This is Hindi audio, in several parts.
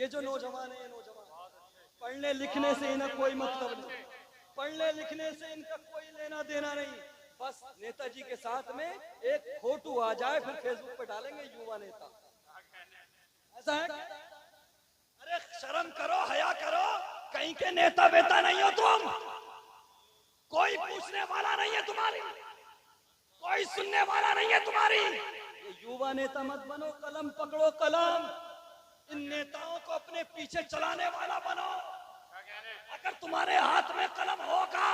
ये जो नौजवान है, ये नौजवान पढ़ने लिखने से इन्हें कोई मतलब नहीं, पढ़ने लिखने से इनका कोई लेना देना नहीं। बस नेताजी के साथ में एक फोटो आ जाए फिर फेसबुक पे डालेंगे युवा नेता, ऐसा है। अरे शर्म करो, हया करो, कहीं के नेता बेता नहीं हो तुम, कोई पूछने वाला नहीं है तुम्हारी, कोई सुनने वाला नहीं है तुम्हारी। ये युवा नेता मत बनो, कलम पकड़ो कलम, इन नेताओं को अपने पीछे चलाने वाला बनो। अगर तुम्हारे हाथ में कलम होगा,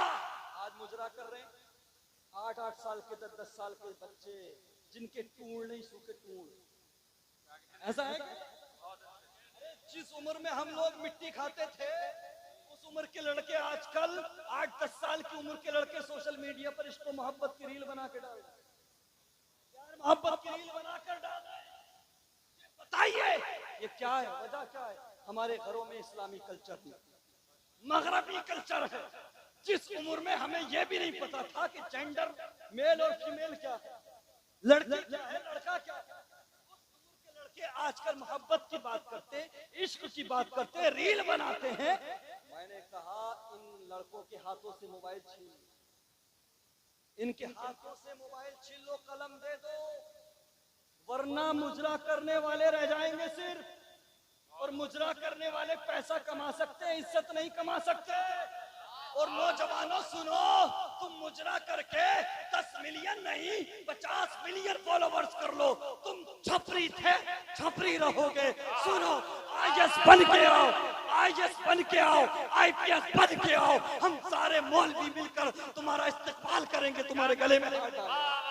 आज मुजरा कर रहे हैं 8-8 साल के 10-10 साल के बच्चे जिनके टूण नहीं सूखे टूण, ऐसा है। जिस उम्र में हम लोग मिट्टी खाते थे उस उम्र के लड़के आजकल 8-10 साल की उम्र के लड़के सोशल मीडिया पर इसको मोहब्बत की रील बना के डाल रहे, प्यार मोहब्बत की रील बनाकर डाल रहे। बताइए ये क्या है, वजह क्या है? हमारे घरों में इस्लामी कल्चर नहीं, मगरबी कल्चर है। जिस उम्र में हमें यह भी नहीं पता था कि जेंडर मेल और फीमेल क्या है, लड़की क्या है, लड़का क्या है, उस उम्र के लड़के आजकल मोहब्बत की बात करते, इश्क की बात करते, रील बनाते हैं। मैंने कहा इन लड़कों के हाथों से मोबाइल छीन लो, इनके हाथों से मोबाइल छीन लो, कलम दे दो, वरना मुजरा करने वाले रह जाएंगे सिर्फ। और मुजरा करने वाले पैसा कमा सकते हैं, इज्जत नहीं कमा सकते। और नौजवानों सुनो, तुम मुजरा करके 10 मिलियन नहीं 50 मिलियन फॉलोवर्स कर लो, तुम छपरी थे छपरी रहोगे। सुनो, आईएएस बन के आओ, आईएएस बन के आओ, आईपीएस बन के आओ, हम सारे मौलवी मिलकर तुम्हारा इस्तेमाल करेंगे, तुम्हारे गले में हाथ डालेंगे।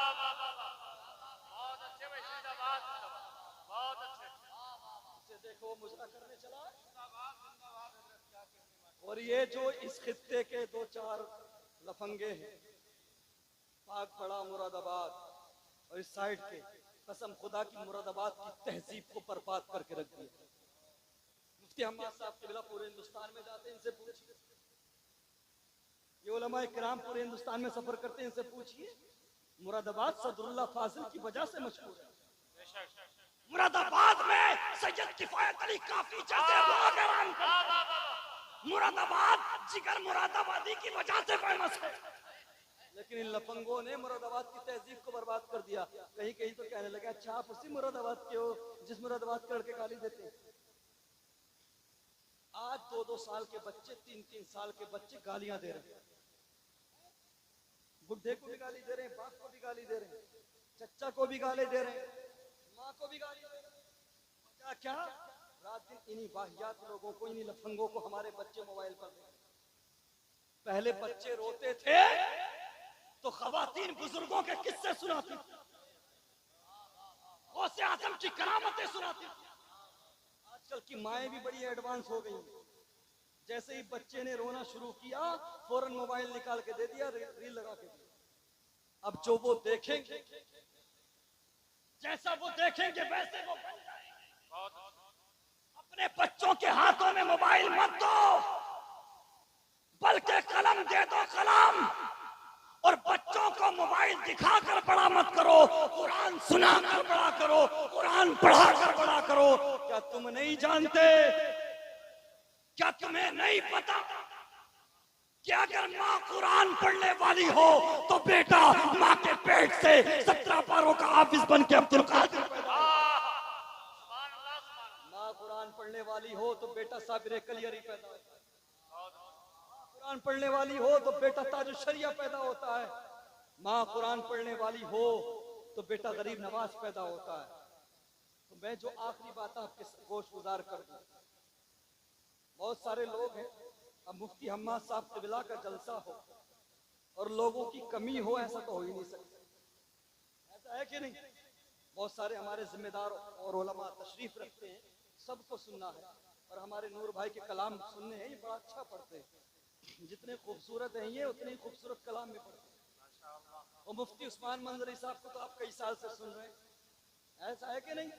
देखो मुजरा करने चला। और ये जो इस खित्ते के 2-4 लफंगे हैं, पाक पड़ा मुरादाबाद और इस साइड के, कसम खुदा की मुरादाबाद की तहजीब को बर्बाद करके रख दिया। मुफ्ती हम्माद साहब किबला पूरे हिंदुस्तान में जाते हैं, इनसे पूछिए। ये उलमा इकराम पूरे हिंदुस्तान में सफर करते हैं, इनसे पूछिए। मुरादाबाद सदरुल्लाह फाजिल की वजह से मशहूर है। मुरादाबाद में सैयद किफायत अली काफी जैसे नौजवान, मुरादाबाद जिगर मुरादाबादी की वजह से फेमस है। लेकिन इन लफंगों ने मुरादाबाद की तहजीब को बर्बाद कर दिया। कहीं कहीं तो कहने लगे अच्छा आप उसी मुरादाबाद के हो जिस मुरादाबाद के लड़के गाली देते हैं। आज 2-2 साल के बच्चे, 3-3 साल के बच्चे गालियां दे रहे हैं, बुढ़े को भी गाली दे रहे हैं, बाप को भी गाली दे रहे हैं, चचा को भी गाली दे रहे हैं, माँ को भी गाली दे रहे हैं। क्या रात दिन इन्हीं वाहियात लोगों को, इन्हीं लफंगों को हमारे बच्चे मोबाइल पर देते। पहले बच्चे रोते थे तो खवातीन बुजुर्गों के किस्से सुनाती थी, गौसे आजम की करामतें सुनाती थी। आजकल की माएं भी बड़ी एडवांस हो गई, जैसे ही बच्चे ने रोना शुरू किया फौरन मोबाइल निकाल के दे दिया, रील लगा के दिया। अब जो वो देखेंगे, जैसा वो देखेंगे वैसे वो बन जाएंगे। अपने बच्चों के हाथों में मोबाइल मत दो, बल्कि कलम दे दो, कलम। और बच्चों को मोबाइल दिखाकर बड़ा मत करो, कुरान सुनाकर बड़ा करो, कुरान पढ़ाकर बड़ा करो। क्या तुम नहीं जानते, क्या तुम्हें नहीं पता कि अगर माँ कुरान पढ़ने वाली हो तो बेटा माँ के पेट से 17 पारों का हाफिज बन के अब्दुल कादिर पैदा हो। माँ कुरान पढ़ने वाली हो तो बेटा साबिर कलियरी पैदा होता है, कुरान पढ़ने वाली हो तो बेटा ताजुल शरिया पैदा होता है, माँ कुरान पढ़ने वाली हो तो बेटा गरीब नवाज पैदा होता है। तो मैं जो आखिरी बात आपके गोश गुजार कर दूं, बहुत सारे लोग हैं, अब मुफ्ती हम्माद साहब क़िबला का जलसा हो और लोगों की कमी हो, ऐसा तो हो ही नहीं सकता, ऐसा है कि नहीं? बहुत सारे हमारे जिम्मेदार और उलमा तशरीफ रखते हैं, सबको सुनना है। और हमारे नूर भाई के कलाम सुनने हैं, ये बड़ा अच्छा पढ़ते हैं, जितने खूबसूरत हैं ये उतने ही खूबसूरत कलाम में पढ़ते हैं। और मुफ्ती उस्मान मंजरी साहब को तो आप कई साल से सुन रहे हैं, ऐसा है कि नहीं?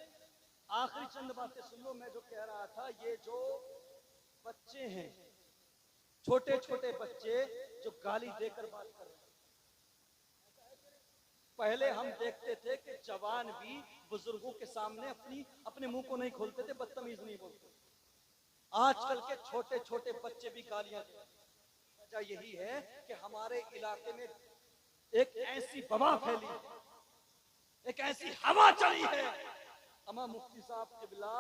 आखिरी चंद बातें सुन लो। मैं जो कह रहा था, ये जो बच्चे हैं, छोटे छोटे बच्चे जो गाली देकर बात कर रहे हैं, पहले हम देखते थे कि जवान भी बुजुर्गों के सामने अपने मुंह को नहीं खोलते थे, बदतमीज नहीं बोलते। आजकल के छोटे छोटे बच्चे भी गालियां देते हैं। वजह यही है कि हमारे इलाके में एक ऐसी वबा फैली है, एक ऐसी हवा चली है। अमा मुफ्ती साहब किबला,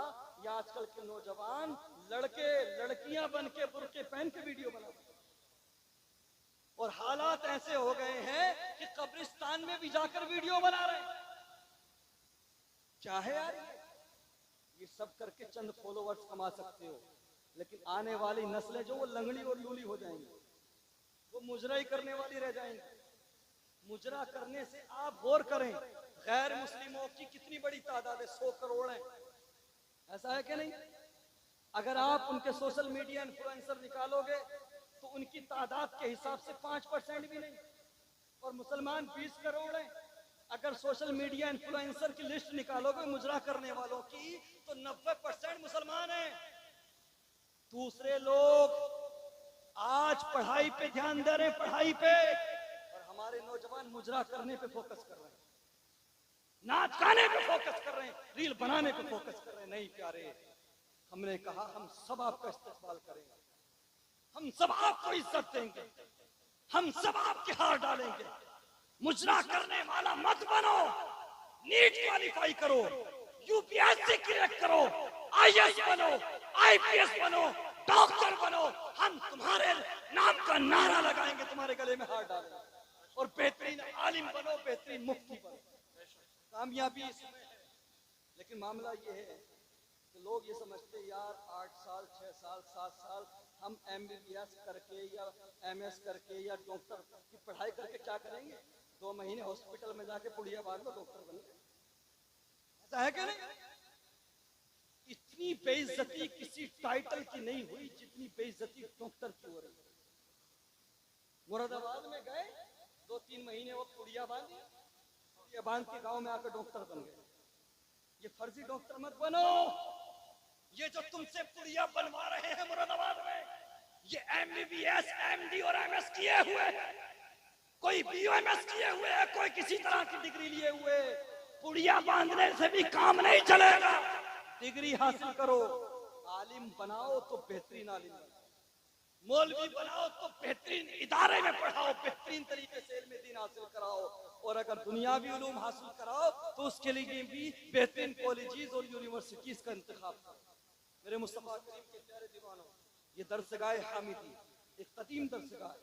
या आजकल के नौजवान लड़के लड़कियां बन के बुर्के पहन के वीडियो बनाते हैं, और हालात ऐसे हो गए हैं कि कब्रिस्तान में भी जाकर वीडियो बना रहे हैं। क्या है यार, ये सब करके चंद फॉलोवर्स कमा सकते हो, लेकिन आने वाली नस्लें जो वो लंगड़ी और लूली हो जाएंगी, वो मुजराई करने वाली रह जाएंगी। मुजरा करने से आप गौर करें, गैर मुस्लिमों की कितनी बड़ी तादाद है, 100 करोड़ है, ऐसा है कि नहीं? अगर आप उनके सोशल मीडिया इन्फ्लुएंसर निकालोगे तो उनकी तादाद के हिसाब से 5% भी नहीं, और मुसलमान 20 करोड़ हैं। अगर सोशल मीडिया इन्फ्लुएंसर की लिस्ट निकालोगे मुजरा करने वालों की, तो 90% मुसलमान हैं। दूसरे लोग आज पढ़ाई पे ध्यान दे रहे हैं, पढ़ाई पे, और हमारे नौजवान मुजरा करने पे फोकस कर रहे हैं, नाच गाने पे फोकस कर रहे हैं, रील बनाने पे फोकस कर रहे हैं। नहीं प्यारे, हमने कहा हम सब आपका इस्तेमाल करेंगे, हम सब आपको इज्जत देंगे, हम सब आपके हार डालेंगे। मुजरा करने वाला मत बनो, नीट क्वालिफाई करो, यूपीएससी क्रैक करो, आईएएस बनो, आईपीएस बनो, डॉक्टर बनो, हम तुम्हारे नाम का नारा लगाएंगे, तुम्हारे गले में हार डालेंगे, और बेहतरीन आलिम बनो, बेहतरीन मुफ्ती बनो। कामयाबी इसमें है। लेकिन मामला ये है कि लोग ये समझते यार 8 साल 6 साल 7 साल हम एमबीबीएस करके या एमएस करके या डॉक्टर की पढ़ाई करके क्या करेंगे? 2 महीने हॉस्पिटल में जाके पुड़िया बांध लो, डॉक्टर बन गए। ऐसा है क्या? नहीं, इतनी बेइज्जती किसी टाइटल की नहीं हुई जितनी बेइज्जती डॉक्टर की हो रही है। मुरादाबाद में गए, 2-3 महीने वो पुड़िया बांधी, ये बांध के गांव में आकर डॉक्टर बन गए। ये फर्जी डॉक्टर मत बनो। ये जो तुमसे पुड़िया बनवा रहे हैं मुरादाबाद में, ये एमबीबीएस एमडी और एमएस किए हुए हैं, कोई बीओएमएस किए हुए है, कोई किसी तरह की डिग्री लिए हुए। पुड़िया बांधने से भी काम नहीं चलेगा, डिग्री हासिल करो। आलिम बनाओ तो बेहतरीन आलिम बनाओ, मौलवी बनाओ तो बेहतरीन इदारे में पढ़ाओ, बेहतरीन तरीके से इल्म दीन हासिल कराओ, और अगर दुनियावी उलूम हासिल कराओ तो उसके लिए भी बेहतरीन कॉलेजेस और यूनिवर्सिटीज का इंतखाब करो। मेरे मुस्तफा करीम के प्यारे दीवानों, ये दरसगाह हामिदी एक कदीम दरसगाह,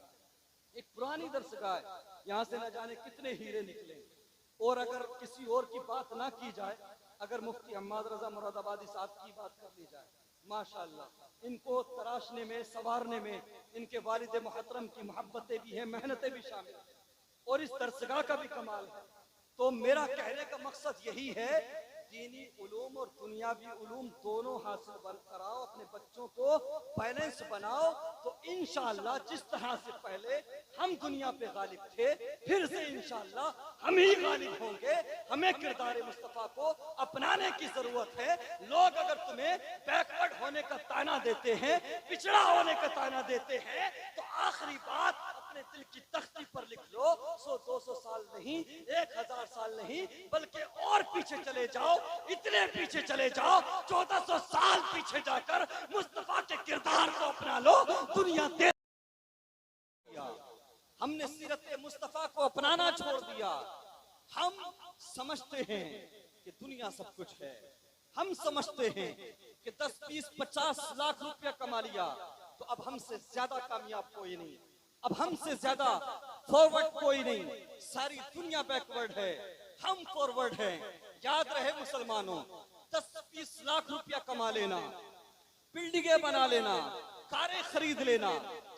एक पुरानी दरसगाह, यहाँ से न जाने कितने हीरे निकले। और अगर किसी और की बात ना की जाए, अगर मुफ्ती अहमद रजा मुरादाबादी साहब की बात कर ली जाए, माशाअल्लाह, इनको तराशने में संवारने में इनके वालिद मुहतरम की मोहब्बतें भी हैं, मेहनतें भी शामिल हैं, और इस दरसगाह का भी कमाल है। तो मेरा कहने का मकसद यही है, दीनी उलूम और दुनियावी उलूम दोनों हासिल कराओ, अपने बच्चों को बैलेंस बनाओ, तो इंशाअल्लाह जिस तरह से पहले हम दुनिया पे गालिब थे, फिर से इंशाअल्लाह हम ही गालिब होंगे। हमें किरदार मुस्तफा को अपनाने की जरूरत है। लोग अगर तुम्हें बैकवर्ड होने का ताना देते हैं, पिछड़ा होने का ताना देते हैं, तो आखिरी बात अपने दिल की तख्ती पर लिख लो, 100-200 साल नहीं, 1000 साल नहीं, बल्कि और पीछे चले जाओ, इतने पीछे चले जाओ, 1400 साल पीछे जाकर मुस्तफा के किरदार को अपना लो। दुनिया दे हमने सीरत मुस्तफा को अपनाना छोड़ दिया। हम समझते हैं कि दुनिया सब कुछ है, हम समझते हैं कि 10, 20, 50 लाख रुपया कमा लिया तो अब हमसे ज्यादा कामयाब कोई नहीं, अब हमसे ज्यादा फॉरवर्ड कोई नहीं। सारी दुनिया बैकवर्ड है, हम फॉरवर्ड हैं। याद रहे मुसलमानों, 10-20 लाख रुपया कमा लेना, बिल्डिंगें बना लेना, कारें खरीद लेना,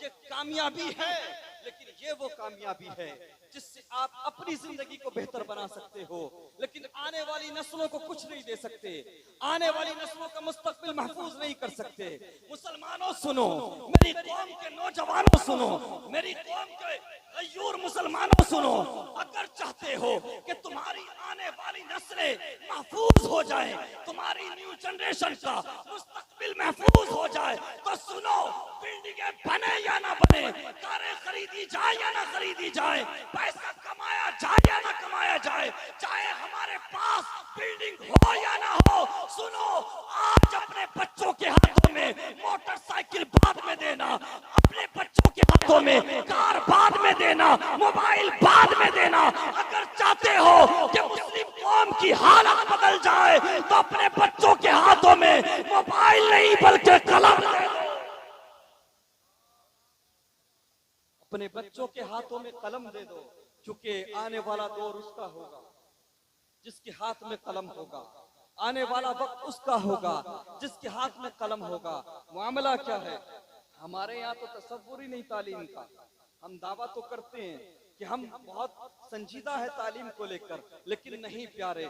ये कामयाबी है, लेकिन ये वो कामयाबी है जिससे आप अपनी जिंदगी को बेहतर बना सकते हो, लेकिन आने वाली नस्लों को कुछ नहीं दे सकते, आने वाली नस्लों का मुस्तकबिल महफूज नहीं कर सकते। मुसलमानों सुनो, मेरी कौम के नौजवानों सुनो, मेरी कौम के गयूर मुसलमानों सुनो, अगर चाहते हो कि तुम्हारी आने वाली नस्लें महफूज हो जाए, तुम्हारी न्यू जनरेशन का मुस्तकबिल महफूज हो जाए, तो सुनो, बिल्डिंगें बने या ना बने, कारें खरीदी जाए या ना खरीदी जाए, पैसा कमाया जाए या ना कमाया जाए, चाहे हमारे पास बिल्डिंग हो या ना हो, सुनो, आज अपने बच्चों के हाथों में मोटर अपने बच्चों के हाथों में कलम दे दो, क्योंकि आने वाला दौर उसका होगा जिसके हाथ में कलम होगा। आने वाला वक्त उसका होगा जिसके हाथ में कलम होगा। मामला क्या है, हमारे यहाँ तो तसव्वुर ही नहीं तालीम का। हम दावा तो करते हैं कि हम बहुत संजीदा है तालीम को लेकर, लेकिन नहीं प्यारे,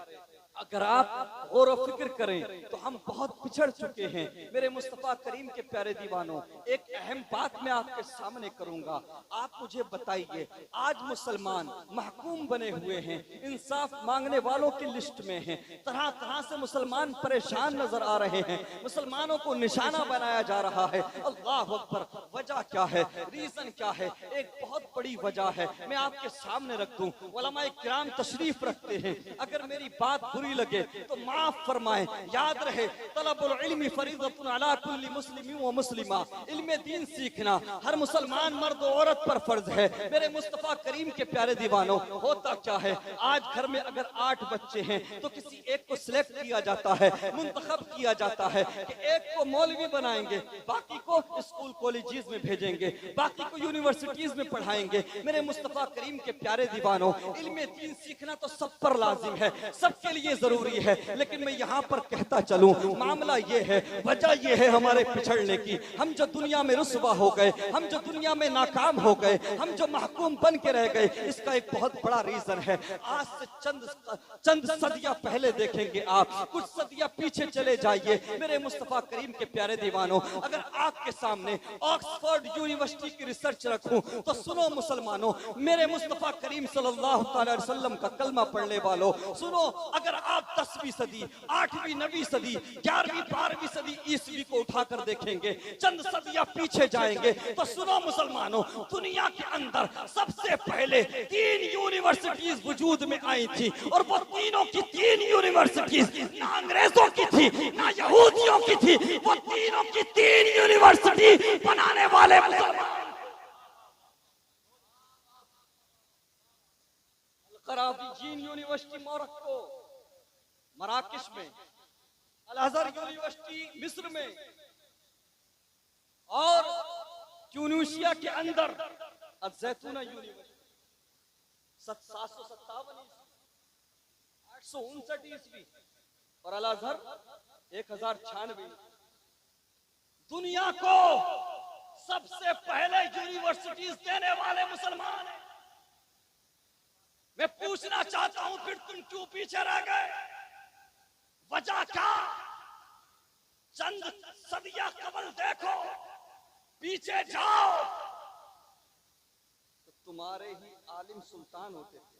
अगर आप गौर व फिक्र करें तो हम बहुत पिछड़ चुके हैं। मेरे मुस्तफा करीम के प्यारे दीवानों, एक अहम बात मैं आपके सामने करूंगा। आप मुझे बताइए, आज मुसलमान महकूम बने हुए हैं, इंसाफ मांगने वालों की लिस्ट में हैं, तरह तरह से मुसलमान परेशान नजर आ रहे हैं, मुसलमानों को निशाना बनाया जा रहा है। अल्लाह अकबर, वजह क्या है, रीजन क्या है? एक बहुत बड़ी वजह है, मैं आपके सामने रख दूं। उलमाए किराम तशरीफ रखते हैं, अगर मेरी बात बुरी लगे तो माफ फरमाएं। याद रहे, तलबुल इल्मी फरीदतुन अला कुल्ली मुस्लिम व मुस्लिमा, इल्म दीन सीखना हर मुसलमान मर्द और औरत पर फर्ज है। मेरे मुस्तफा करीम के प्यारे दीवानों, होता क्या है, आज घर में अगर 8 बच्चे हैं तो किसी एक को सिलेक्ट किया जाता है, मुंतखब किया जाता है कि एक को मौलवी बनाएंगे, बाकी को स्कूल कॉलेजेस में भेजेंगे, बाकी को यूनिवर्सिटीज में पढ़ाएंगे। मेरे मुस्तफा करीम के प्यारे दीवानों, इल्म दीन सीखना तो सब पर लाजिम है, सबके लिए जरूरी है, लेकिन मैं यहाँ पर कहता चलूं, मामला ये है, वजह ये है हमारे पिछड़ने की। हम जो दुनिया में रुस्वा हो गए, हम जो दुनिया में नाकाम हो गए, हम जो महकूम बन के रह गए, इसका एक बहुत बड़ा रीजन है। आज से चंद सदियां पहले देखेंगे आप, कुछ सदियां पीछे चले जाइए मेरे मुस्तफा करीम के प्यारे दीवानों, अगर आपके सामने ऑक्सफोर्ड यूनिवर्सिटी की रिसर्च रखूं तो सुनो मुसलमानों, मेरे मुस्तफा करीम सल्लल्लाहु अलैहि वसल्लम का कलमा पढ़ने वालों, सुनो, अगर आप 10वीं सदी, 8वीं 9वीं सदी, 11वीं 12वीं सदी ईस्वी को उठाकर देखेंगे, चंद सदियां पीछे जाएंगे तो सुनो मुसलमानों, दुनिया के अंदर सबसे पहले 3 यूनिवर्सिटीज वजूद में आई थी, और वो तीनों की 3 यूनिवर्सिटीज ना अंग्रेजों की थी ना यहूदियों की थी, वो तीनों की 3 यूनिवर्सिटी बनाने वाले मुसलमान। कराचीन यूनिवर्सिटी मोरक्को मराकश में, अल अज़हर यूनिवर्सिटी मिस्र में, और ट्यूनीशिया के अंदर अज़ैतूना यूनिवर्सिटी 757 859 ईस्वी, और अल अज़हर 1096। दुनिया को सबसे पहले यूनिवर्सिटीज देने वाले मुसलमान हैं। मैं पूछना चाहता हूं, फिर तुम क्यों पीछे रह गए? वजह क्या? चंद सदियां कबल देखो, पीछे जाओ तो तुम्हारे ही आलिम सुल्तान होते थे।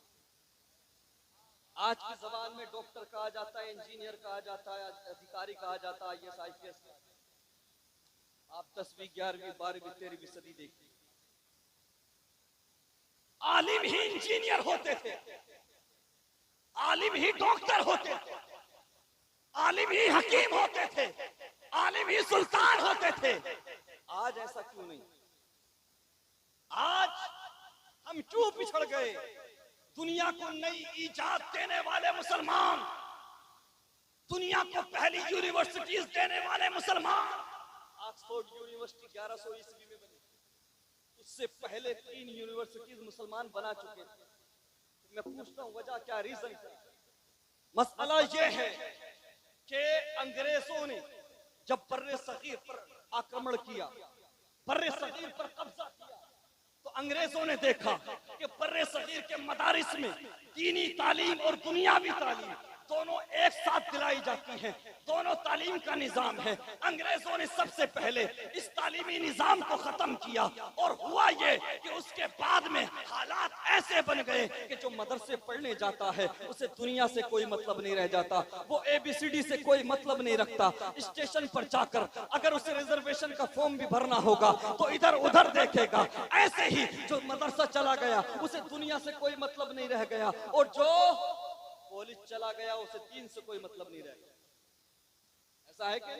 आज की जबान में डॉक्टर कहा जाता है, इंजीनियर कहा जाता है, अधिकारी कहा जाता है, IAS IPS। आप 10वीं 11वीं 12वीं 13वीं सदी देखिए, आलिम ही इंजीनियर होते थे, आलिम ही डॉक्टर होते थे, आलिम ही हकीम होते थे, आलिम ही सुल्तान होते थे। आज ऐसा क्यों नहीं? आज हम क्यों पिछड़ गए? दुनिया को नई इजाद देने वाले मुसलमान, दुनिया को पहली यूनिवर्सिटीज देने वाले मुसलमान, ऑक्सफोर्ड यूनिवर्सिटी 1100 ईस्वी में बनी, उससे पहले 3 यूनिवर्सिटीज मुसलमान बना चुके थे। मैं पूछता हूं वजह क्या, रीजन क्या? मसला यह है कि अंग्रेजों ने जब बर्रे सगीर पर आक्रमण किया, बर्रे सगीर पर कब्जा किया, तो अंग्रेजों ने देखा कि बर्रे सगीर के मदारिस में दीनी तालीम और दुनियावी तालीम दोनों एक साथ दिलाई जाती हैं, दोनों तालीम का निजाम है। अंग्रेजों ने सबसे पहले इस तालीमी निजाम को खत्म किया, और हुआ ये कि उसके बाद में हालात ऐसे बन गए कि जो मदरसे पढ़ने जाता है उसे दुनिया से कोई मतलब नहीं रह जाता, वो ABCD से कोई मतलब नहीं रखता। स्टेशन पर जाकर अगर उसे रिजर्वेशन का फॉर्म भी भरना होगा तो इधर उधर देखेगा। ऐसे ही जो मदरसा चला गया उसे दुनिया से कोई मतलब नहीं रह गया, और जो कॉलेज चला गया उसे दीन से कोई मतलब नहीं रह गया। ऐसा है कि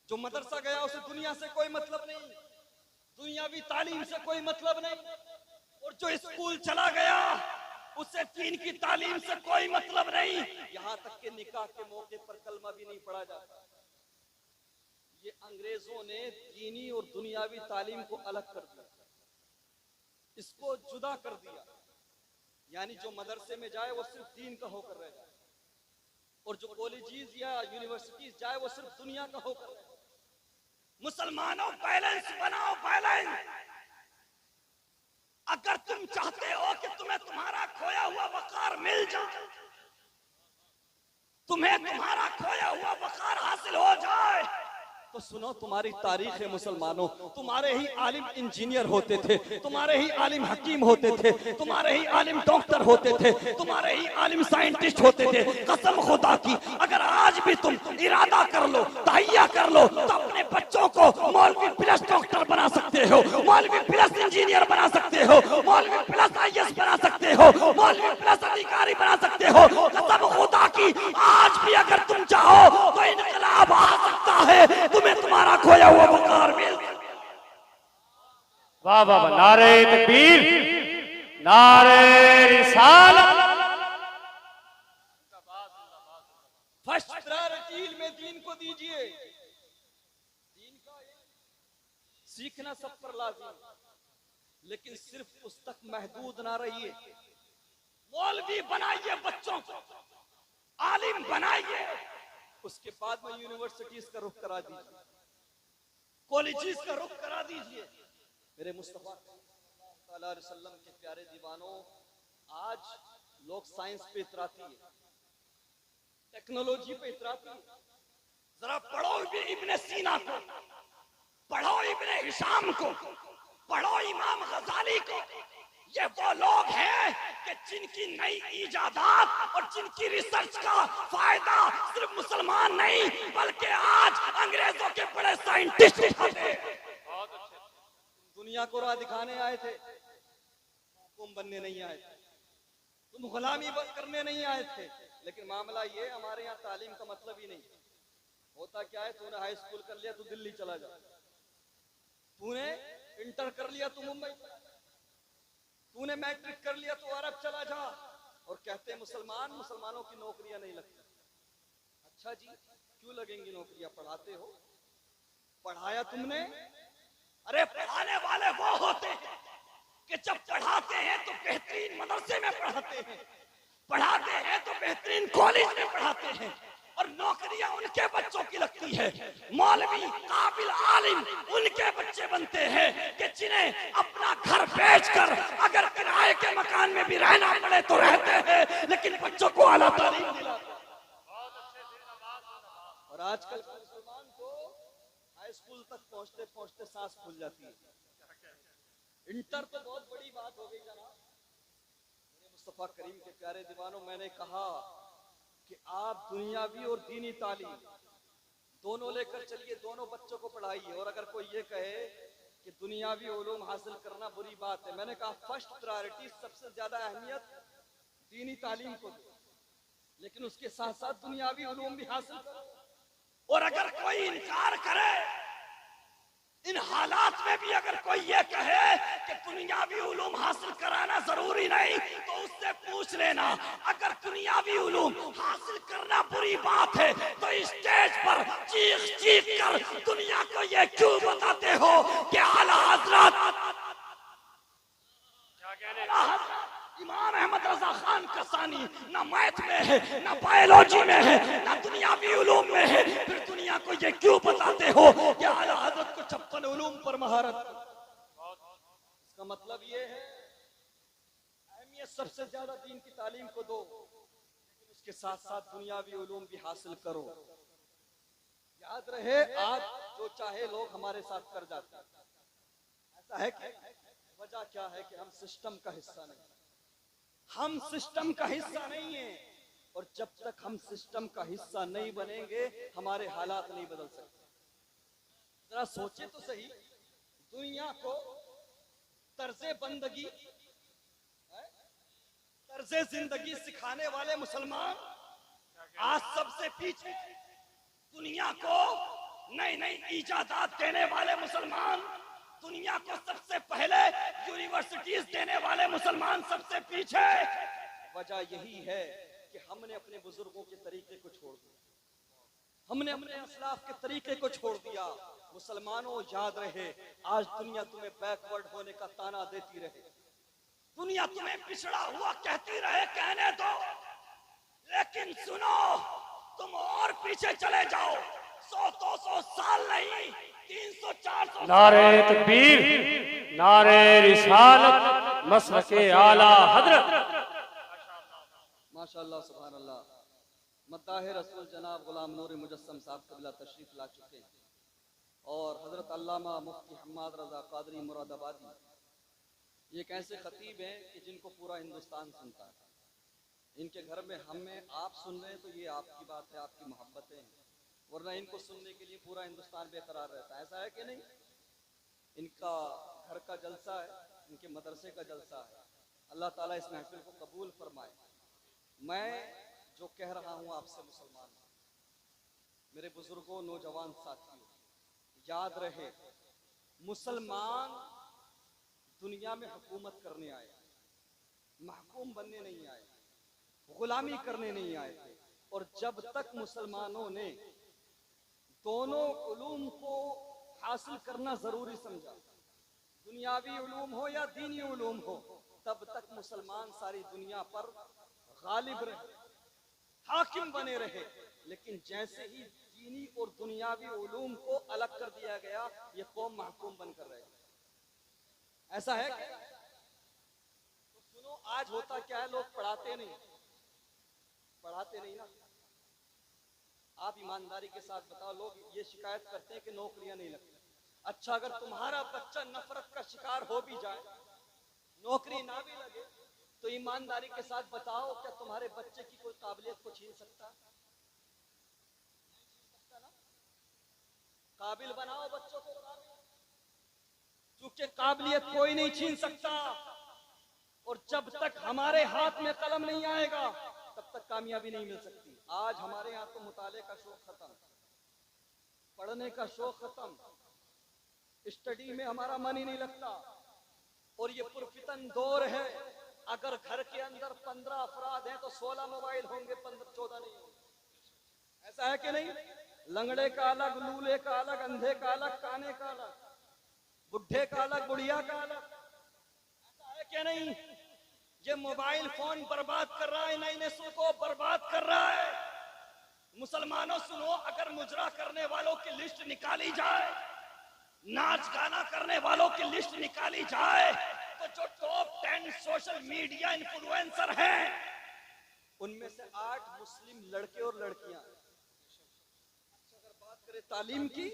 जो मदरसा गया उसे दुनिया से कोई मतलब नहीं, दुनियावी तालीम से कोई मतलब नहीं, और जो स्कूल चला गया उसे दीन की तालीम से कोई मतलब नहीं। यहां तक कि निकाह के मौके पर कलमा भी नहीं पढ़ा जाता। ये अंग्रेजों ने दीनी और दुनियावी तालीम को अलग कर दिया। इसको जुदा कर दिया, यानी जो मदरसे में जाए वो सिर्फ दीन का होकर रह जाए, और जो कॉलेजेस या यूनिवर्सिटीज जाए वो सिर्फ दुनिया का होकर रह जाए। मुसलमानों, बैलेंस बनाओ, बैलेंस। अगर तुम चाहते हो कि तुम्हें तुम्हारा खोया हुआ वकार मिल जाए, तुम्हें तुम्हारा खोया हुआ वकार हासिल हो जाए, तो सुनो, तुम्हारी तारीख है मुसलमानों, तुम्हारे ही आलिम इंजीनियर होते थे, तुम्हारे ही आलिम हकीम होते थे, तुम्हारे ही आलिम डॉक्टर होते थे, तुम्हारे ही आलिम साइंटिस्ट होते थे। कसम खुदा की, अगर आज भी तुम इरादा कर लो, तहैया कर लो, तो अपने बच्चों को मौलवी प्लस डॉक्टर बना सकते हो, मौलवी प्लस इंजीनियर बना सकते हो, मौलवी प्लस IAS बना सकते हो, मौलवी प्लस अधिकारी बना सकते हो। कसम खुदा की, आज भी अगर तुम चाहो तो इनकलाब आ सकता है, तुम्हें तुम्हारा खोया हुआ वकार मिल। वाह वाह वाह, नारे तकबीर, नारे रिसालत। फर्स्ट प्रायोरिटी में दीन को दीजिए। दीन का सीखना सब पर लाजिम, लेकिन सिर्फ उस तक महदूद ना रहिए। मौलवी बनाइए बच्चों को, आलिम बनाइए, उसके बाद में यूनिवर्सिटीज का रुख करा दीजिए, कॉलेजेस का रुख करा दीजिए। मेरे मुस्तफा सल्लल्लाहु अलैहि वसल्लम के प्यारे दीवानों, आज लोग साइंस पे इतराती है, टेक्नोलॉजी पे इतराती है। जरा पढ़ो इब्ने सीना को, पढ़ो इब्ने हिशाम को, पढ़ो इमाम गजाली को। ये वो लोग हैं कि जिनकी नई इजादात और जिनकी रिसर्च का फायदा सिर्फ मुसलमान नहीं बल्कि आज अंग्रेजों के बड़े साइंटिस्ट उठाते हैं। दुनिया को राह दिखाने आए थे, हुकुम बनने नहीं आए थे, तुम गुलामी करने नहीं आए थे। लेकिन मामला ये, हमारे यहाँ तालीम का मतलब ही नहीं। होता क्या है, तूने हाई स्कूल कर लिया तो दिल्ली चला जा, तूने इंटर कर लिया तो मुंबई, तूने मैट्रिक कर लिया तो अरब चला जा, और कहते हैं मुसलमानों की नौकरियां नहीं लगती। अच्छा जी, क्यों लगेंगी नौकरियां? पढ़ाते हो, पढ़ाया तुमने। अरे पढ़ाने वाले वो होते हैं कि जब पढ़ाते हैं तो बेहतरीन मदरसे में पढ़ाते हैं, पढ़ाते हैं तो बेहतरीन कॉलेज में पढ़ाते हैं, और नौकरियां उनके बच्चों की लगती है। मौलवी काबिल आलिम उनके बच्चे बनते हैं कि जिन्हें अपना घर बेचकर अगर किराए के मकान में भी रहना पड़े तो रहते हैं, लेकिन बच्चों को आला तालीम दिलाते हैं। और आजकल मुसलमान को हाई स्कूल तक पहुंचते पहुंचते सांस फूल जाती है। इंटर तो बहुत बड़ी बात हो गई जनाब। मुस्तफा करीम के प्यारे दीवानों, मैंने कहा कि आप दुनियावी और दीनी तालीम दोनों लेकर चलिए, दोनों बच्चों को पढ़ाइए। और अगर कोई ये कहे कि दुनियावी उलूम हासिल करना बुरी बात है, मैंने कहा फर्स्ट प्रायोरिटी, सबसे ज्यादा अहमियत दीनी तालीम को दो, लेकिन उसके साथ साथ दुनियावी उलूम भी हासिल करो। और अगर कोई इनकार करे, इन हालात में भी अगर कोई ये कहे कि दुनियावी उलूम हासिल कराना जरूरी नहीं, तो उससे पूछ लेना, अगर दुनियावी उलूम हासिल करना बुरी बात है तो स्टेज पर चीख चीख कर दुनिया को ये क्यों बताते हो कि आला हजरत इमाम अहमद रजा खान कसानी ना मैथ में है, ना बायोलॉजी में है, ना दुनियावी उलूम में है, फिर दुनिया को ये क्यों बताते हो कि आला हजरत को 56 उलूम पर महारत। इसका मतलब ये है, अहमियत सबसे ज्यादा दीन की तालीम को दो, लेकिन उसके साथ साथ दुनियावी उलूम भी हासिल करो। याद रहे, आज जो चाहे लोग हमारे साथ कर जाते हैं। ऐसा है कि वजह क्या है कि हम सिस्टम का हिस्सा नहीं, हम सिस्टम का हिस्सा नहीं है, और जब तक हम सिस्टम का हिस्सा नहीं बनेंगे हमारे हालात नहीं बदल सकते। जरा सोचे तो सही, दुनिया को तर्जे बंदगी, तर्जे जिंदगी सिखाने वाले मुसलमान आज सबसे पीछे, दुनिया को नई नई इजादात देने वाले मुसलमान, दुनिया को सबसे पहले यूनिवर्सिटीज देने वाले मुसलमान सबसे पीछे। वजह यही है कि हमने अपने बुजुर्गों के तरीके को छोड़ दिया, हमने अपने असलाफ के तरीके को छोड़ दिया। मुसलमानों, याद रहे, आज दुनिया तुम्हें बैकवर्ड होने का ताना देती रहे, दुनिया तुम्हें पिछड़ा हुआ कहती रहे, कहने दो, लेकिन सुनो, तुम और पीछे चले जाओ, 100-200 साल नहीं, 300-400 नारे तकबीर, नारे रिसालत, मसलके आला हजरत। माशाअल्लाह, सुभान अल्लाह। मद्दाह रसूल जनाब गुलाम नूर मुजस्सम साहब कबिला तशरीफ ला चुके हैं और हजरत अल्लामा मुफ्ती हम्माद रजा कादरी मुरादाबादी ये एक ऐसे खतीब हैं कि जिनको पूरा हिंदुस्तान सुनता है। इनके घर में हमें आप सुन रहे हैं तो ये आपकी बात है, आपकी मोहब्बतें हैं, वरना इनको सुनने के लिए पूरा हिंदुस्तान बेकरार रहता है। ऐसा है कि नहीं? इनका घर का जलसा है, इनके मदरसे का जलसा है। अल्लाह ताला इस महफिल को कबूल फरमाए। मैं जो कह रहा हूँ आपसे मुसलमान, मेरे बुजुर्गों, नौजवान साथियों, याद रहे, मुसलमान दुनिया में हुकूमत करने आए, महकूम बनने नहीं आए, गुलामी करने नहीं आए थे। और जब तक मुसलमानों ने दोनों उलूम को हासिल करना जरूरी समझा, दुनियावी उलूम हो या दीनी उलूम हो, तब तक मुसलमान सारी दुनिया पर गालिब रहे, हाकिम बने रहे। लेकिन जैसे ही दीनी और दुनियावी उलूम को अलग कर दिया गया, ये कौम महकूम बनकर रहे। ऐसा है क्या? तो सुनो, आज होता क्या है, लोग पढ़ाते नहीं ना। आप ईमानदारी के साथ बताओ, लोग ये शिकायत करते हैं कि नौकरियां नहीं लगती। अच्छा, अगर तुम्हारा बच्चा नफरत का शिकार हो भी जाए, नौकरी ना भी लगे, तो ईमानदारी के साथ बताओ, क्या तुम्हारे बच्चे की कोई काबिलियत को छीन सकता? काबिल बनाओ बच्चों को, क्योंकि काबिलियत कोई नहीं छीन सकता। और जब तक हमारे हाथ में कलम नहीं आएगा, तब तक कामयाबी नहीं मिल सकती। आज हमारे यहाँ तो मुताले का शौक खत्म, पढ़ने का शौक खत्म, स्टडी में हमारा मन ही नहीं लगता। और ये पुरफितन दौर है, अगर घर के अंदर 15 अफराद हैं तो 16 मोबाइल होंगे, 14 नहीं होंगे। ऐसा है कि नहीं? लंगड़े का अलग, लूले का अलग, अंधे का अलग, काने का अलग, बुढ़े का अलग, बुढ़िया का अलग। ऐसा है कि नहीं? ये मोबाइल फोन बर्बाद कर रहा है, नई नस्ल को बर्बाद कर रहा है। मुसलमानों सुनो, अगर मुजरा करने वालों की लिस्ट निकाली जाए, नाच गाना करने वालों की लिस्ट निकाली जाए, तो जो टॉप 10 सोशल मीडिया इन्फ्लुएंसर हैं, उनमें से 8 मुस्लिम लड़के और लड़कियां। अगर बात करें तालीम की,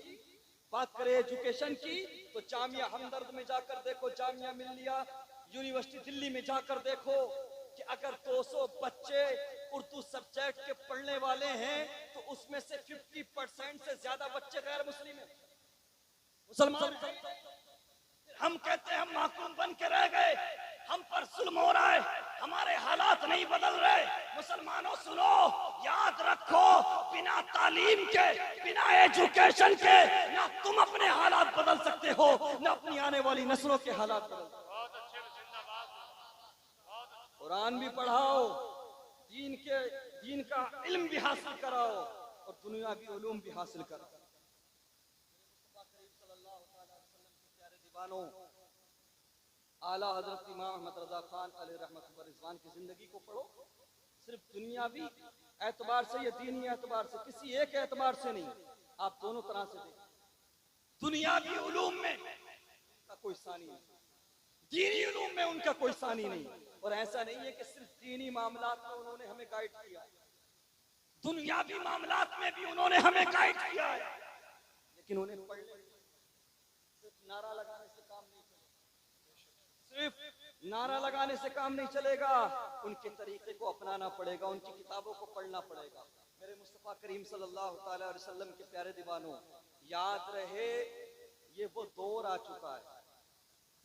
बात करें एजुकेशन की, तो जामिया हमदर्द में जाकर देखो, जामिया मिल्लिया यूनिवर्सिटी दिल्ली में जाकर देखो कि अगर 200 बच्चे उर्दू सब्जेक्ट के पढ़ने वाले हैं, तो उसमें से 50% से ज्यादा बच्चे गैर मुस्लिम हैं, मुसलमान। हम कहते हैं हम महकूम बन के रह गए, हम पर जुल्म हो रहा है, हमारे हालात नहीं बदल रहे। मुसलमानों सुनो, याद रखो, बिना तालीम के, बिना एजुकेशन के ना तुम अपने हालात बदल सकते हो, ना अपनी आने वाली नस्लों के हालात बदल। कुरान भी पढ़ाओ, दीन का इल्म भी हासिल कराओ और दुनियावी उलूम भी हासिल कराओ। आला हजरत इमाम अहमद रजा खान अलैहि रहमत व रिज़वान की जिंदगी को पढ़ो। सिर्फ दुनियावी एतबार से या दीनी एतबार से, किसी एक एतबार से नहीं, आप दोनों तरह से देखें। दुनियावी उलूम में उनका कोई सानी नहीं, दीनी उलूम में उनका कोई सानी नहीं। और ऐसा नहीं है कि सिर्फ दीनी मामलात में उन्होंने हमें गाइड किया, दुनियावी मामलात में भी उन्होंने हमें गाइड किया है। लेकिन उन्हें पढ़ सिर्फ नारा लगाने से काम नहीं चलेगा, सिर्फ नारा लगाने से काम नहीं चलेगा, उनके तरीके को अपनाना पड़ेगा, उनकी किताबों को पढ़ना पड़ेगा। मेरे मुस्तफा करीम सल्लल्लाहु अलैहि वसल्लम के प्यारे दीवानों, याद रहे, ये वो दौर आ चुका है,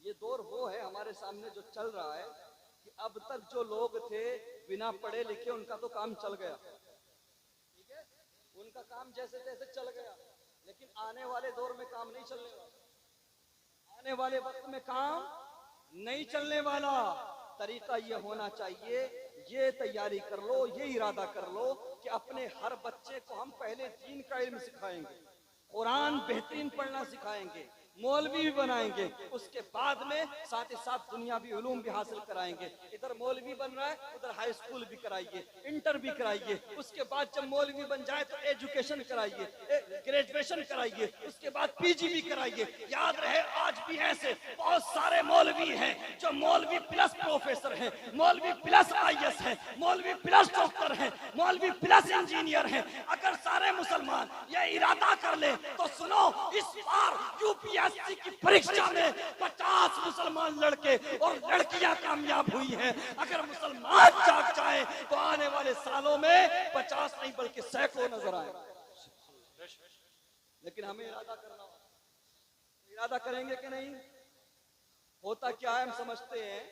ये दौर वो है हमारे सामने जो चल रहा है कि अब तक जो लोग थे बिना पढ़े लिखे, उनका तो काम चल गया, ठीक है, उनका काम जैसे तैसे चल गया। लेकिन आने वाले दौर में काम नहीं चलने वाला, आने वाले वक्त में काम नहीं चलने वाला। तरीका ये होना चाहिए, ये तैयारी कर लो, ये इरादा कर लो कि अपने हर बच्चे को हम पहले दीन का इल्म सिखाएंगे, कुरान बेहतरीन पढ़ना सिखाएंगे, मौलवी भी बनाएंगे, उसके बाद में साथ ही साथ दुनियावी उलूम भी हासिल कराएंगे। इधर मौलवी बन रहा है, उधर हाई स्कूल भी कराइए, इंटर भी कराइए, उसके बाद जब मौलवी बन जाए तो एजुकेशन कराइए, ग्रेजुएशन कराइए, उसके बाद पीजी भी कराइए। याद रहे आज भी ऐसे बहुत सारे मौलवी हैं जो मौलवी प्लस प्रोफेसर हैं, मौलवी प्लस आईएएस हैं, मौलवी प्लस डॉक्टर हैं, मौलवी प्लस इंजीनियर हैं। अगर सारे मुसलमान ये इरादा कर ले तो सुनो, इस बार यूपीएससी की परीक्षा में 50 मुसलमान लड़के और लड़कियां कामयाब हुई हैं। अगर मुसलमान जाग जाए तो आने वाले सालों में 50 नहीं बल्कि सैकड़ों नजर आए। लेकिन हमें इरादा करना होगा, इरादा करेंगे कि नहीं? होता क्या है, हम समझते हैं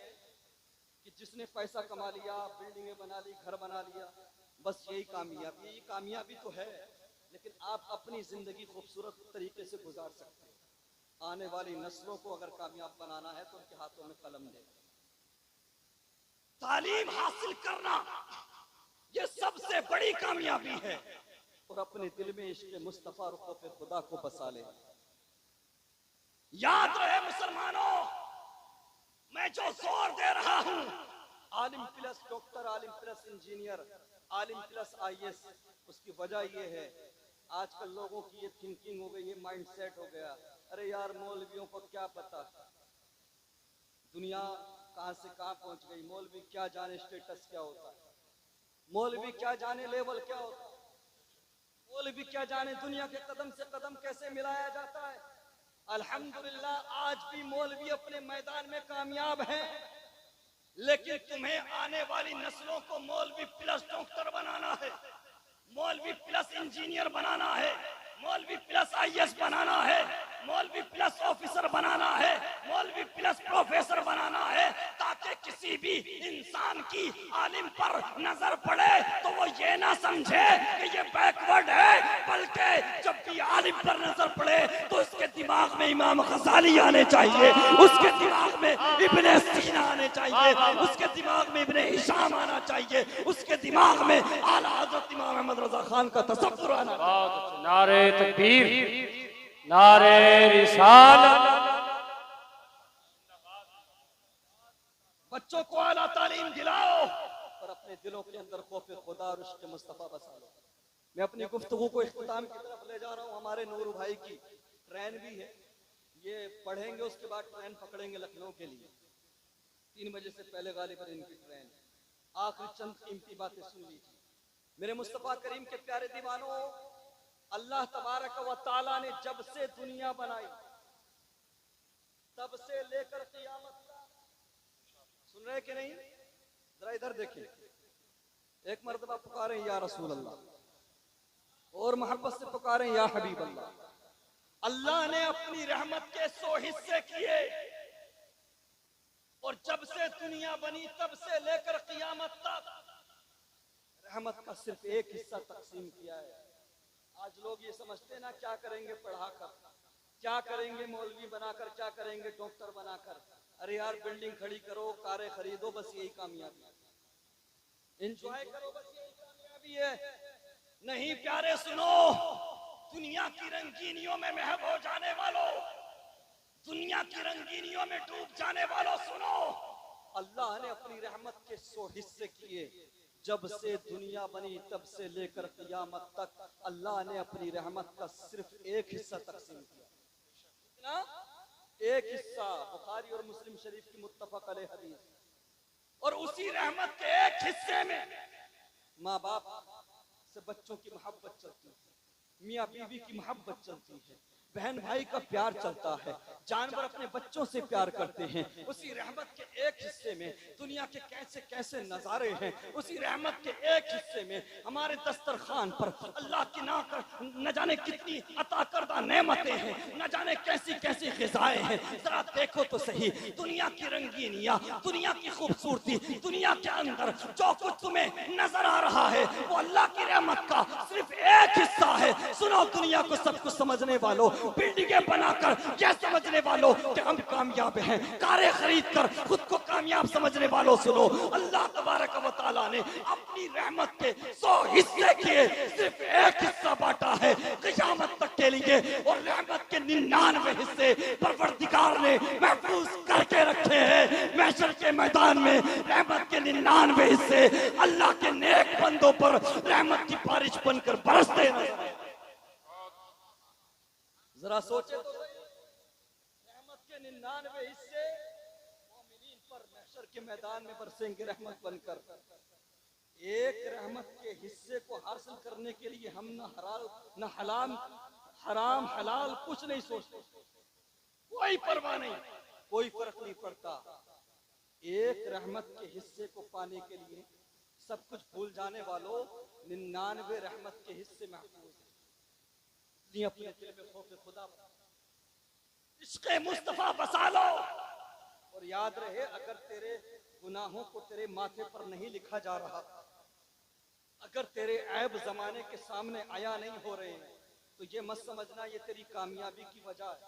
कि जिसने पैसा कमा लिया, बिल्डिंगें बना ली, घर बना लिया, बस यही कामयाबी। ये कामयाबी तो है, लेकिन आप अपनी जिंदगी खूबसूरत तरीके से गुजार सकते हैं। आने वाली नस्लों को अगर कामयाब बनाना है तो उनके हाथों में कलम दे। तालीम हासिल करना ये सबसे बड़ी कामयाबी है, और अपने दिल में इश्क़ मुस्तफा और खौफ़ खुदा को बसा ले। याद रहे मुसलमानों, मैं जो जोर दे रहा हूं, आलिम प्लस डॉक्टर, आलिम प्लस इंजीनियर, आलिम प्लस आईएएस, उसकी वजह यह है आजकल लोगों की ये थिंकिंग हो गई, ये माइंडसेट हो गया, अरे यार मौलवियों को क्या पता दुनिया कहां से कहां पहुंच गई, मौलवी क्या जाने स्टेटस क्या होता है, मौलवी क्या जाने लेवल क्या होता है, मौलवी क्या जाने दुनिया के कदम से कदम कैसे मिलाया जाता है। अल्हम्दुलिल्लाह आज भी मौलवी अपने मैदान में कामयाब हैं, लेकिन तुम्हें आने वाली नस्लों को मौलवी प्लस डॉक्टर बनाना है, मौलवी प्लस इंजीनियर बनाना है, मौलवी प्लस आईएएस बनाना है, मौलवी प्लस ऑफिसर बनाना है, मौलवी प्लस प्रोफेसर बनाना है, ताकि किसी भी इंसान की आलिम पर नजर पड़े तो वो ये ना समझे कि ये बैकवर्ड है, बल्कि जब भी आलिम पर नजर पड़े तो उसके दिमाग में इमाम गजाली आने चाहिए, उसके दिमाग में इब्ने सीना आने चाहिए, उसके दिमाग में इब्ने हिशाम आना चाहिए, उसके दिमाग में आला हज़रत इमाम अहमद रज़ा खान का तसव्वुर आना चाहिए। नारे तकबीर, नारे रिसालत। बच्चों को आला तालीम दिलाओ और अपने दिलों के अंदर खौफ खुदा और इश्क़ मुस्तफा बसा लो। मैं अपनी गुफ्तगू को इख्तिताम की तरफ ले जा रहा हूँ। हमारे नूर भाई की ट्रेन भी है, ये पढ़ेंगे उसके बाद ट्रेन पकड़ेंगे लखनऊ के लिए। 3 बजे से पहले गालिबन इनकी ट्रेन। आखिरी चंद कीमती बातें सुन लीजिए। मेरे मुस्तफा करीम के प्यारे दीवानों, अल्लाह तबारक व तआला ने जब से दुनिया बनाई तब से लेकर क़यामत तक, सुन रहे कि नहीं? जरा इधर देखिए, एक मर्तबा पुकारे या रसूल अल्लाह और मोहब्बत से पुकारे या हबीब अल्लाह। अल्लाह ने अपनी रहमत के 100 हिस्से किए, और जब से दुनिया बनी तब से लेकर क़यामत तक रहमत का सिर्फ एक हिस्सा तकसीम किया है। आज लोग ये समझते हैं ना, क्या करेंगे पढ़ाकर, क्या करेंगे मौलवी बनाकर, क्या करेंगे डॉक्टर बनाकर। अरे यार बिल्डिंग खड़ी करो, कारें खरीदो, बस यही कामयाबी है। एंजॉय करो, बस यही कामयाबी है। नहीं प्यारे सुनो, दुनिया की रंगीनियों में महव हो जाने वालों, दुनिया की रंगीनियों में डूब जाने वालों, सुनो, अल्लाह ने अपनी रहमत के 100 हिस्से किए। जब से दुनिया बनी तब से लेकर क़यामत तक अल्लाह ने अपनी रहमत का सिर्फ एक हिस्सा तकसीम किया। कितना? एक हिस्सा। बुखारी और मुस्लिम शरीफ की मुत्तफक अलैह हदीस। और उसी रहमत के एक हिस्से में माँ बाप से बच्चों की मोहब्बत चलती है, मियाँ बीवी की मोहब्बत चलती है, बहन भाई का प्यार चलता है, जानवर अपने बच्चों से प्यार करते हैं। उसी रहमत के एक हिस्से में दुनिया के कैसे कैसे नजारे हैं, उसी रहमत के एक हिस्से में हमारे दस्तरखान पर अल्लाह की न जाने कितनी अता करदा नेमतें हैं, न जाने कैसी कैसी ग़िज़ाएं हैं। जरा देखो तो सही, दुनिया की रंगीनियां, दुनिया की खूबसूरती, दुनिया के अंदर जो कुछ तुम्हें नजर आ रहा है वो अल्लाह की रहमत का सिर्फ एक हिस्सा है। सुनो दुनिया को सब कुछ समझने वालों, बिल्डिंगें बनाकर यह समझने वालों कि हम कामयाब हैं, कारें खरीद कर खुद को कामयाब समझने वालों सुनो, अल्लाह तबारक व तआला ने अपनी रहमत के 100 हिस्से किए, सिर्फ एक हिस्सा बांटा है क़यामत तक के लिए, और रहमत के 99 हिस्से परवरदिगार ने महफूज करके रखे हैं। महशर के मैदान में रहमत के 99 हिस्से अल्लाह के नेक बंदों पर रहमत की बारिश बनकर बरसते नजर आए। जरा सोचे तो सही, रहमत के 99 हिस्से मोमिनीन पर महशर के मैदान में बरसेंगे रहमत बनकर। एक रहमत के हिस्से को हासिल करने के लिए हम न हराम हलाल कुछ नहीं सोचते, कोई परवाह नहीं, कोई फर्क नहीं पड़ता। एक रहमत के हिस्से को पाने के लिए सब कुछ भूल जाने वालों 99 रहमत के हिस्से महफूज हैं। अपने दिल में खौफ खुदा, इश्क़े मुस्तफा बसा लो, और याद रहे अगर तेरे गुनाहों को तेरे माथे पर नहीं लिखा जा रहा, अगर तेरे ऐब जमाने के सामने आया नहीं हो रहे हैं, तो ये मत समझना ये तेरी कामयाबी की वजह है,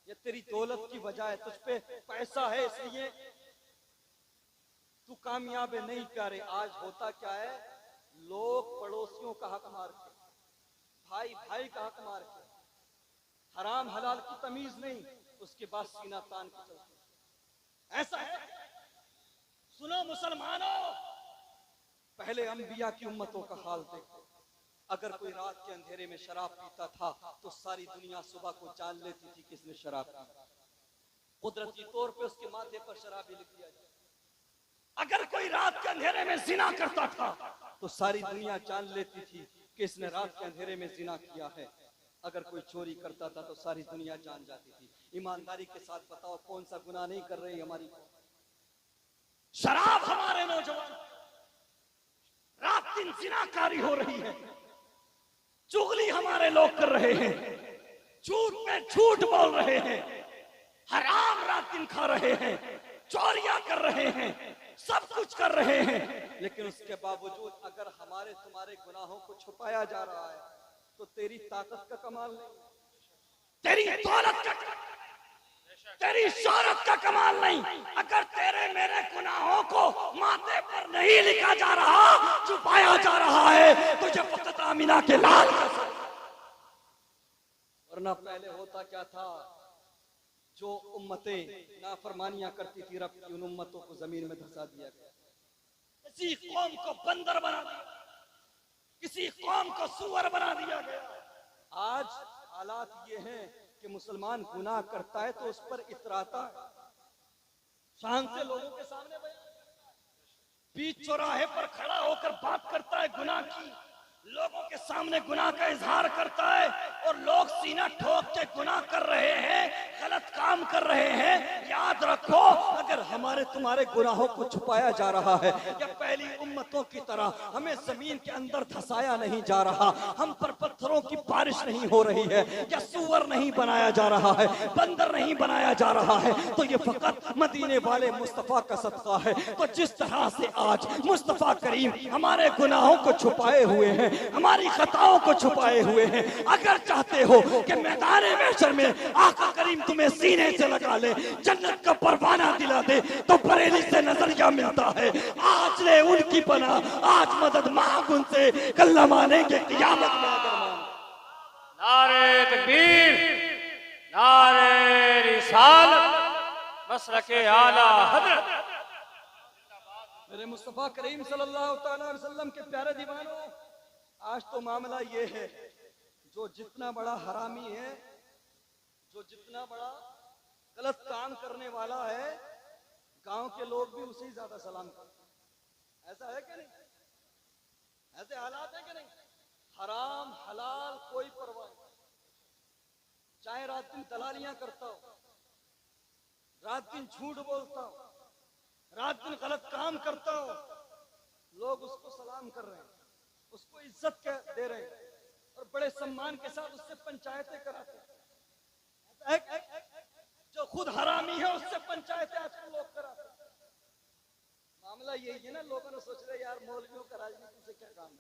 ये तेरी दौलत की वजह है, तुझ पे पैसा है इसलिए तू कामयाब नहीं प्यारे। आज होता क्या है, लोग पड़ोसियों का हक मार के, भाई भाई का हक मार के, हराम हलाल की तमीज नहीं, उसके बाद सीना तान के चलते। ऐसा है, सुनो मुसलमानों, पहले अंबिया की उम्मतों का हाल देखो। अगर कोई रात के अंधेरे में शराब पीता था तो सारी दुनिया सुबह को जान लेती थी किसने शराब पी, कुदरती तौर पे उसके माथे पर शराबी लिख दिया जाए। अगर कोई रात के अंधेरे में जिना करता था तो सारी दुनिया जान लेती थी कि इसने रात के अंधेरे में जिना किया है। अगर कोई चोरी करता था तो सारी दुनिया जान जाती थी। ईमानदारी के साथ बताओ कौन सा गुनाह नहीं कर रही हमारी शराब? हमारे नौजवान रात दिन जिनाकारी हो रही है, चुगली हमारे लोग कर रहे हैं, झूठ में झूठ बोल रहे हैं, हराम रात दिन खा रहे हैं, चोरियां कर रहे हैं, सब कुछ कर रहे हैं, लेकिन उसके बावजूद अगर हमारे तुम्हारे गुनाहों को छुपाया जा रहा है तो तेरी ताकत का कमाल नहीं, तेरी दौलत का, तेरी शोहरत का कमाल नहीं। अगर तेरे मेरे गुनाहों को माथे पर नहीं लिखा जा रहा, छुपाया जा रहा है, तुझे फकत आमिना के लाल का सर। वरना पहले होता क्या था, जो उम्मतें नाफरमानियां करती थी रब की, उन उम्मतों को जमीन में धंसा दिया गया, किसी कौम को बंदर बना दिया, किसी कौम को सुअर बना दिया गया। आज हालात ये हैं कि मुसलमान गुनाह करता है तो उस पर इतराता है, शान से लोगों के सामने बीच चौराहे पर खड़ा होकर बात करता है गुनाह की, लोगों के सामने गुनाह का इजहार करता है, और लोग सीना ठोक के गुनाह कर रहे हैं, गलत काम कर रहे हैं। याद रखो, अगर हमारे तुम्हारे गुनाहों को छुपाया जा रहा है या पहली उम्मतों की तरह हमें जमीन के अंदर धंसाया नहीं जा रहा, हम पर पत्थरों की बारिश नहीं हो रही है, या सुअर नहीं बनाया जा रहा है, बंदर नहीं बनाया जा रहा है, तो ये फकत मदीने वाले मुस्तफा का सदका है। तो जिस तरह से आज मुस्तफा करीम हमारे गुनाहों को छुपाए हुए हैं, हमारी खताओं को छुपाए हुए हैं, अगर चाहते हो कि मैदान महशर में आका करीम तुम्हें सीने से लगा ले, जन्नत का परवाना दिला दे, तो बरेली से नजरिया मिलता है, आज ले उनकी पना, आज मदद मांग उनसे, कल्ला मानेंगे क़यामत में अगर मान। नारे तकबीर, नारे रिसालत, मसलके आला हज़रत। मेरे मुस्तफा करीम सल्लल्लाहु अलैहि वसल्लम के प्यारे दीवानों, आज तो मामला ये है, जो जितना बड़ा हरामी है, जो जितना बड़ा गलत काम करने वाला है, गांव के लोग भी उसे ज्यादा सलाम करते हैं। ऐसा है कि नहीं? ऐसे हालात है कि नहीं? हराम हलाल कोई परवाह नहीं, चाहे रात दिन दलालियां करता हो, रात दिन झूठ बोलता हो, रात दिन गलत काम करता हो, लोग उसको सलाम कर रहे हैं, उसको इज्जत दे रहे हैं, और बड़े सम्मान के साथ उससे पंचायतें कराते हैं। जो खुद हरामी है उससे पंचायतें आजकल लोग कराते हैं। मामला यही है ना, लोगों ने सोच रहे यार मौलवियों का राजनीति से क्या काम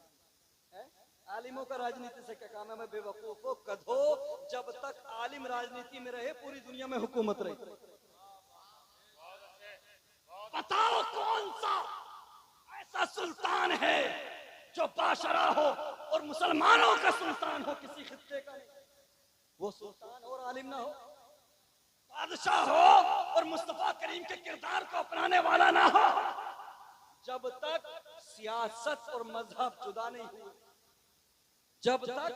है? आलिमों का राजनीति से क्या काम है? मैं बेवकूफो गधो, जब तक आलिम राजनीति में रहे पूरी दुनिया में हुकूमत रही। बताओ कौन सा ऐसा सुल्तान है जो बादशाह हो और मुसलमानों का सुल्तान हो किसी खित्ते का? वो सुल्तान और आलिम ना हो, बादशाह हो और मुस्तफा करीम के किरदार को अपनाने वाला ना हो। जब तक सियासत और मजहब जुदा नहीं हुए, जब तक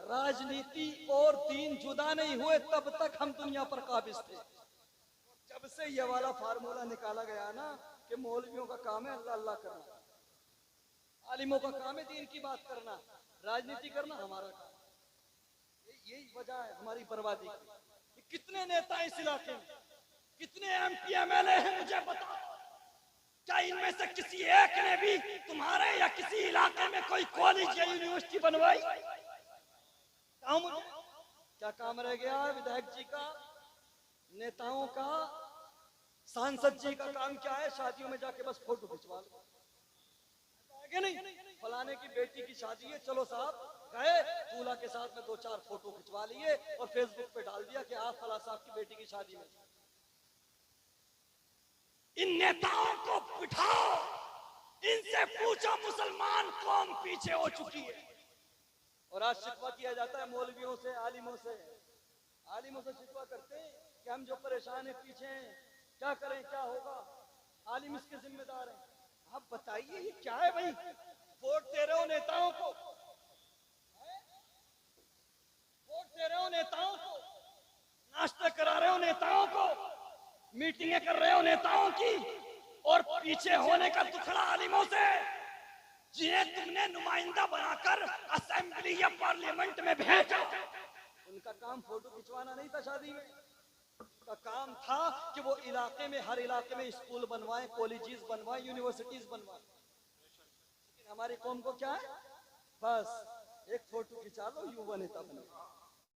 राजनीति और दीन जुदा नहीं हुए, तब तक हम दुनिया पर काबिज थे। जब से ये वाला फार्मूला निकाला गया ना कि मौलवियों का काम है अल्लाह अल्लाह करना, आलिमों का काम है दीन की बात करना, राजनीति करना हमारा काम, यही वजह है हमारी बर्बादी की। कितने नेता इस इलाके में, कितने एमपी एमएलए हैं मुझे बताओ, क्या इनमें से किसी एक ने भी तुम्हारे या किसी इलाके में कोई कॉलेज या यूनिवर्सिटी बनवाई? क्या काम रह गया विधायक जी का, नेताओं का, सांसद जी का काम क्या है? शादियों में जाके बस फोटो खिंचवा लो, आगे नहीं। फलाने की बेटी की शादी है, चलो साहब गए, दूल्हा के साथ में 2-4 फोटो खिंचवा लिए और फेसबुक पे डाल दिया कि आप फला साहब की बेटी की शादी में। इन नेताओं को बिठाओ, इनसे पूछो मुसलमान कौम पीछे हो चुकी है। और आज शिकवा किया जाता है मौलवियों से, आलिमों से। आलिमों से शिकवा करते हैं कि हम जो परेशान है पीछे हैं, क्या करें, क्या होगा, आलिम इसके जिम्मेदार हैं। आप बताइए ये क्या है भाई? वोट दे रहे हो नेताओं को, वोट दे रहे हो नेताओं को, नाश्ते करा रहे हो नेताओं को, मीटिंगें कर रहे हो नेताओं की, और पीछे होने का दुखड़ा आलिमों से, जिन्हें तुमने नुमाइंदा बनाकर असेंबली या पार्लियामेंट में भेजा। उनका काम फोटो खिंचवाना नहीं था शादी में, उनका काम था कि वो इलाके में, हर इलाके में स्कूल बनवाएं, कॉलेजेस बनवाएं, यूनिवर्सिटीज बनवाएं। लेकिन हमारी कौम को क्या है? बस एक फोटो खिंचा लो, युवा नेता बने।